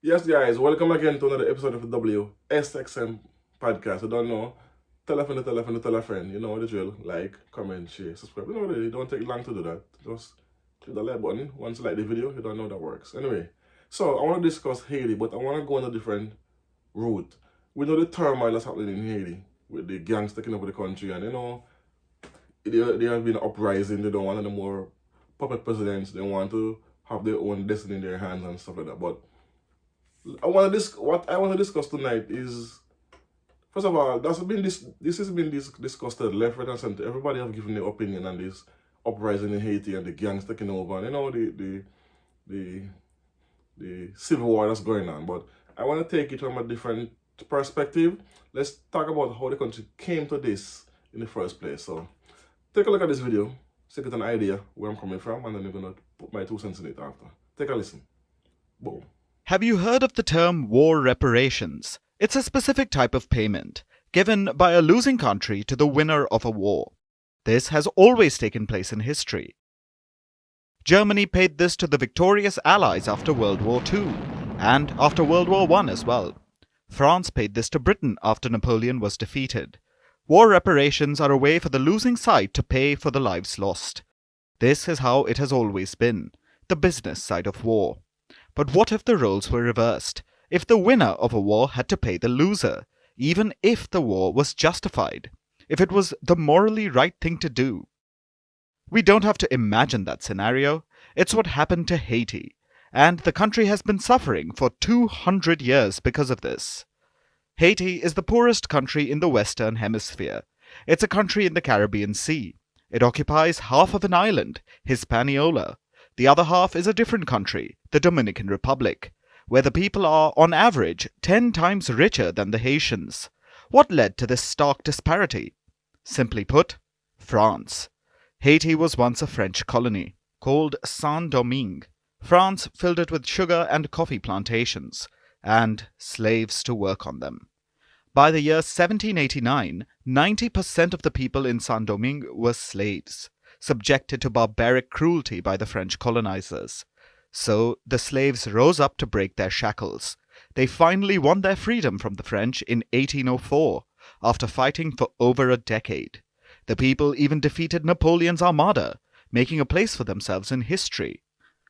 Yes, guys, welcome again to another episode of the WSXM podcast. I don't know. Tell a friend, tell a friend, tell a friend. You know the drill. Like, comment, share, subscribe. You know, it don't take long to do that. Just click the like button. Once you like the video, you don't know that works. Anyway, so I want to discuss Haiti, but I want to go on a different route. We know the turmoil that's happening in Haiti with the gangs taking over the country, and they have been uprising. They don't want any more puppet presidents. They want to have their own destiny in their hands and stuff like that. But what I want to discuss tonight is, first of all, this has been discussed at left, right, and center. Everybody have given their opinion on this uprising in Haiti and the gangs taking over, and the the civil war that's going on. But I want to take it from a different perspective. Let's talk about how the country came to this in the first place. So take a look at this video, so you get an idea where I'm coming from, and then you're gonna put my 2 cents in it after. Take a listen. Boom. Have you heard of the term war reparations? It's a specific type of payment given by a losing country to the winner of a war. This has always taken place in history. Germany paid this to the victorious Allies after World War II, and after World War I as well. France paid this to Britain after Napoleon was defeated. War reparations are a way for the losing side to pay for the lives lost. This is how it has always been, the business side of war. But what if the roles were reversed? If the winner of a war had to pay the loser, even if the war was justified, if it was the morally right thing to do? We don't have to imagine that scenario. It's what happened to Haiti, and the country has been suffering for 200 years because of this. Haiti is the poorest country in the Western Hemisphere. It's a country in the Caribbean Sea. It occupies half of an island, Hispaniola. The other half is a different country, the Dominican Republic, where the people are, on average, 10 times richer than the Haitians. What led to this stark disparity? Simply put, France. Haiti was once a French colony, called Saint-Domingue. France filled it with sugar and coffee plantations, and slaves to work on them. By the year 1789, 90% of the people in Saint-Domingue were slaves, subjected to barbaric cruelty by the French colonizers. So the slaves rose up to break their shackles. They finally won their freedom from the French in 1804, after fighting for over a decade. The people even defeated Napoleon's armada, making a place for themselves in history.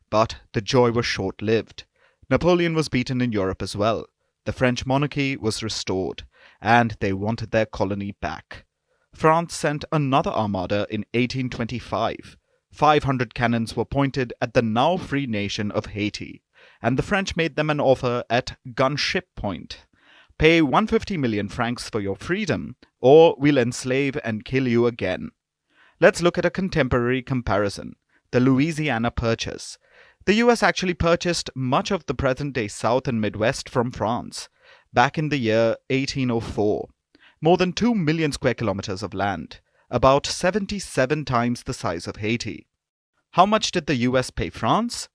But the joy was short-lived. Napoleon was beaten in Europe as well. The French monarchy was restored, and they wanted their colony back. France sent another armada in 1825. 500 cannons were pointed at the now free nation of Haiti, and the French made them an offer at gunship point. Pay 150 million francs for your freedom, or we'll enslave and kill you again. Let's look at a contemporary comparison, the Louisiana Purchase. The US actually purchased much of the present-day South and Midwest from France back in the year 1804. More than 2 million square kilometers of land, about 77 times the size of Haiti. How much did the US pay France?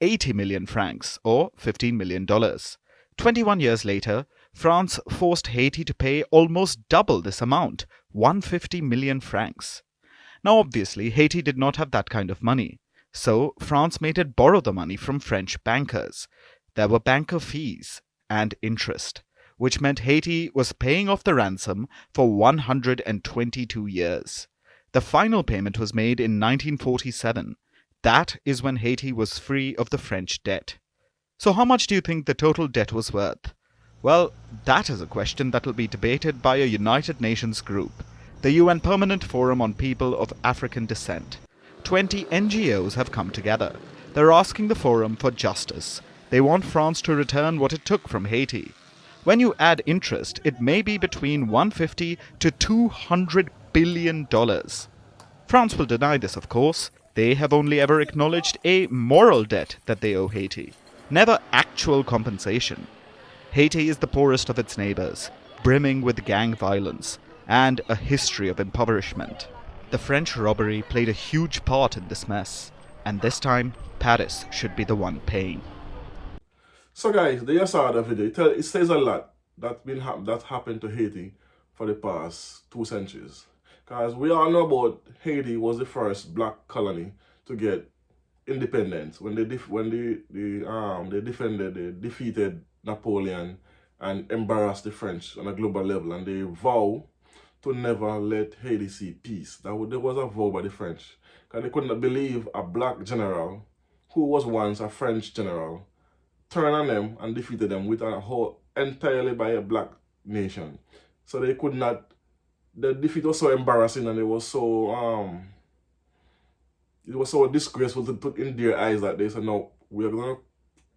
80 million francs, or $15 million. 21 years later, France forced Haiti to pay almost double this amount, 150 million francs. Now obviously, Haiti did not have that kind of money, so France made it borrow the money from French bankers. There were banker fees and interest, which meant Haiti was paying off the ransom for 122 years. The final payment was made in 1947. That is when Haiti was free of the French debt. So how much do you think the total debt was worth? Well, that is a question that will be debated by a United Nations group, the UN Permanent Forum on People of African Descent. 20 NGOs have come together. They're asking the forum for justice. They want France to return what it took from Haiti. When you add interest, it may be between $150 to $200 billion. France will deny this, of course. They have only ever acknowledged a moral debt that they owe Haiti, never actual compensation. Haiti is the poorest of its neighbors, brimming with gang violence and a history of impoverishment. The French robbery played a huge part in this mess, and this time, Paris should be the one paying. So guys, the saw the video. It says a lot that happened to Haiti for the past 2 centuries. Because we all know about Haiti was the first black colony to get independence, when they defended, they defeated Napoleon and embarrassed the French on a global level, and they vow to never let Haiti see peace. There was a vow by the French, because they could not believe a black general, who was once a French general, turned on them and defeated them with a whole entirely by a black nation. So they could not. The defeat was so embarrassing, and it was so disgraceful to put in their eyes that they said, no, we're gonna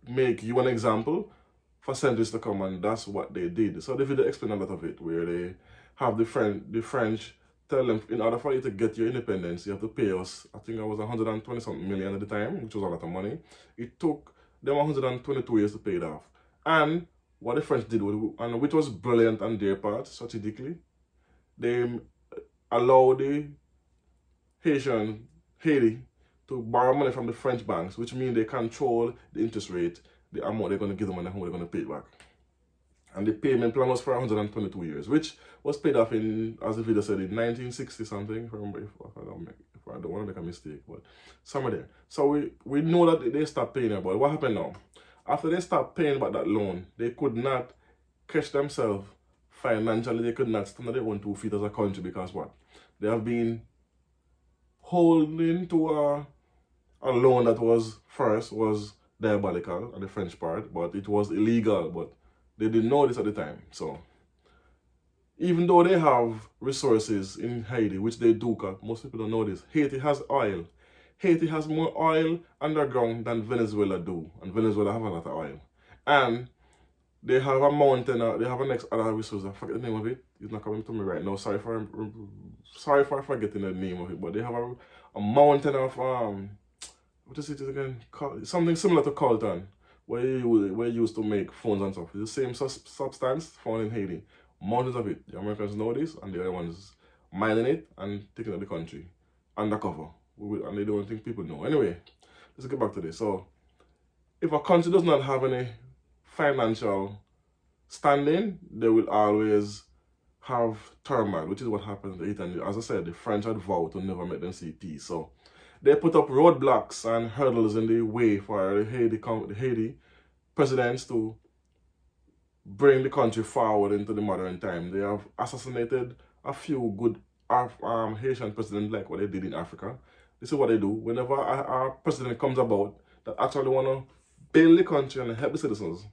make you an example for centuries to come, and that's what they did. So they did explain a lot of it, where they have the French tell them, in order for you to get your independence, you have to pay us, I think it was 120 something million at the time, which was a lot of money. It took them 122 years to pay it off. And what the French did, and which was brilliant on their part, strategically, they allowed the Haiti to borrow money from the French banks, which means they control the interest rate, the amount they're going to give them and how they're going to pay it back. And the payment plan was for 122 years, which was paid off in, as the video said, in 1960 something, if I don't want to make a mistake, but somewhere there. So we know that they stopped paying it, but what happened now? After they stopped paying back that loan, they could not catch themselves financially. They could not stand on their own 2 feet as a country, because what? They have been holding to a loan that was diabolical on the French part, but it was illegal, but they didn't know this at the time. So even though they have resources in Haiti, which they do, because most people don't know this, Haiti has oil. Haiti has more oil underground than Venezuela do, and Venezuela have a lot of oil. And they have a mountain, they have a next other resource, I forget the name of it, it's not coming to me right now, sorry for forgetting the name of it, but they have a mountain of, what is it again, something similar to coltan, where you used to make phones and stuff. It's the same substance found in Haiti. Mountains of it. The Americans know this, and the other ones mining it and taking it to the country undercover, and they don't think people know. Anyway, let's get back to this. So, if a country does not have any financial standing, they will always have turmoil, which is what happened in Haiti. And as I said, the French had vowed to never make them see peace. So they put up roadblocks and hurdles in the way for the Haiti presidents to bring the country forward into the modern time. They have assassinated a few good Haitian presidents, like what they did in Africa. This is what they do. Whenever a president comes about that actually want to build the country and help the citizens,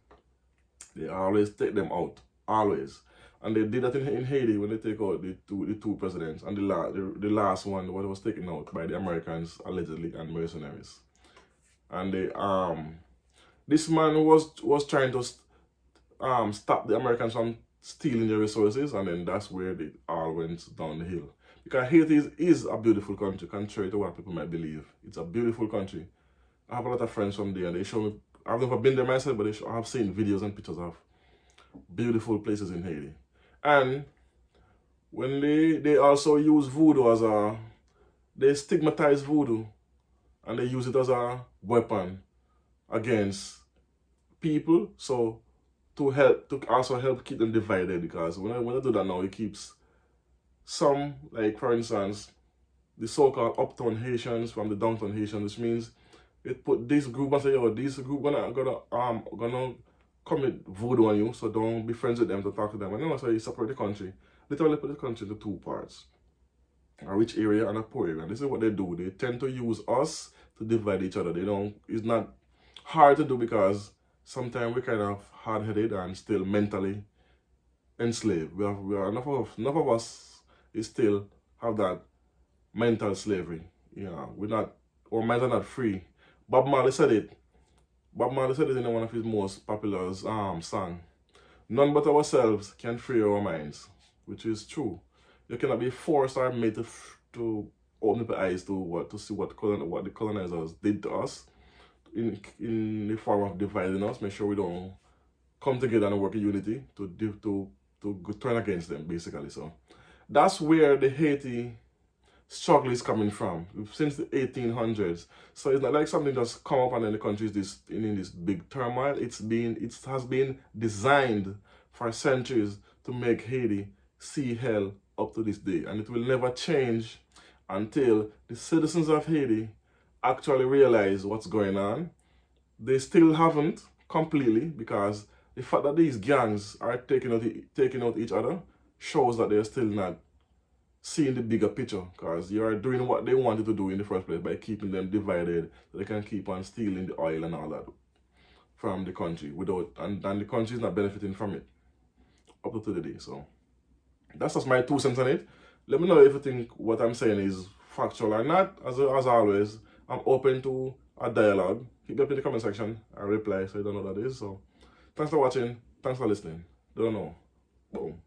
they always take them out. Always. And they did that in Haiti when they take out the two presidents, and the last one what was taken out by the Americans allegedly and mercenaries. And this man was trying to stop the Americans from stealing their resources, and then that's where they all went down the hill. Because Haiti is a beautiful country, contrary to what people might believe. It's a beautiful country. I have a lot of friends from there, and they show me. I've never been there myself, but I have seen videos and pictures of beautiful places in Haiti. And when they also use voodoo they stigmatize voodoo, and they use it as a weapon against people, so to also help keep them divided, because when I do that now, it keeps some, like for instance, the so-called uptown Haitians from the downtown Haitians, which means it put this group and say, yo, this group gonna commit voodoo on you, so don't be friends with them to talk to them. And then also you separate the country. Literally put the country into 2 parts. A rich area and a poor area. This is what they do. They tend to use us to divide each other. It's not hard to do, because sometimes we're kind of hard-headed and still mentally enslaved. We are enough of us is still have that mental slavery. Our minds are not free. Bob Marley said it in one of his most popular song. None but ourselves can free our minds, which is true. You cannot be forced or made to open up your eyes to see what the colonizers did to us in the form of dividing us. Make sure we don't come together and work in unity to turn against them, basically. So that's where the Haiti struggle is coming from since the 1800s. So it's not like something just come up and then the country is in this big turmoil. It has been designed for centuries to make Haiti see hell up to this day, and it will never change until the citizens of Haiti actually realize what's going on. They still haven't completely, because the fact that these gangs are taking out each other shows that they're still not seeing the bigger picture, because you are doing what they wanted to do in the first place by keeping them divided so they can keep on stealing the oil and all that from the country without, and the country is not benefiting from it up to today. So that's just my 2 cents on it. Let me know if you think what I'm saying is factual or not. As always, I'm open to a dialogue. Keep it up in the comment section. I'll reply so you don't know what that is. So thanks for watching. Thanks for listening. Don't know. Boom.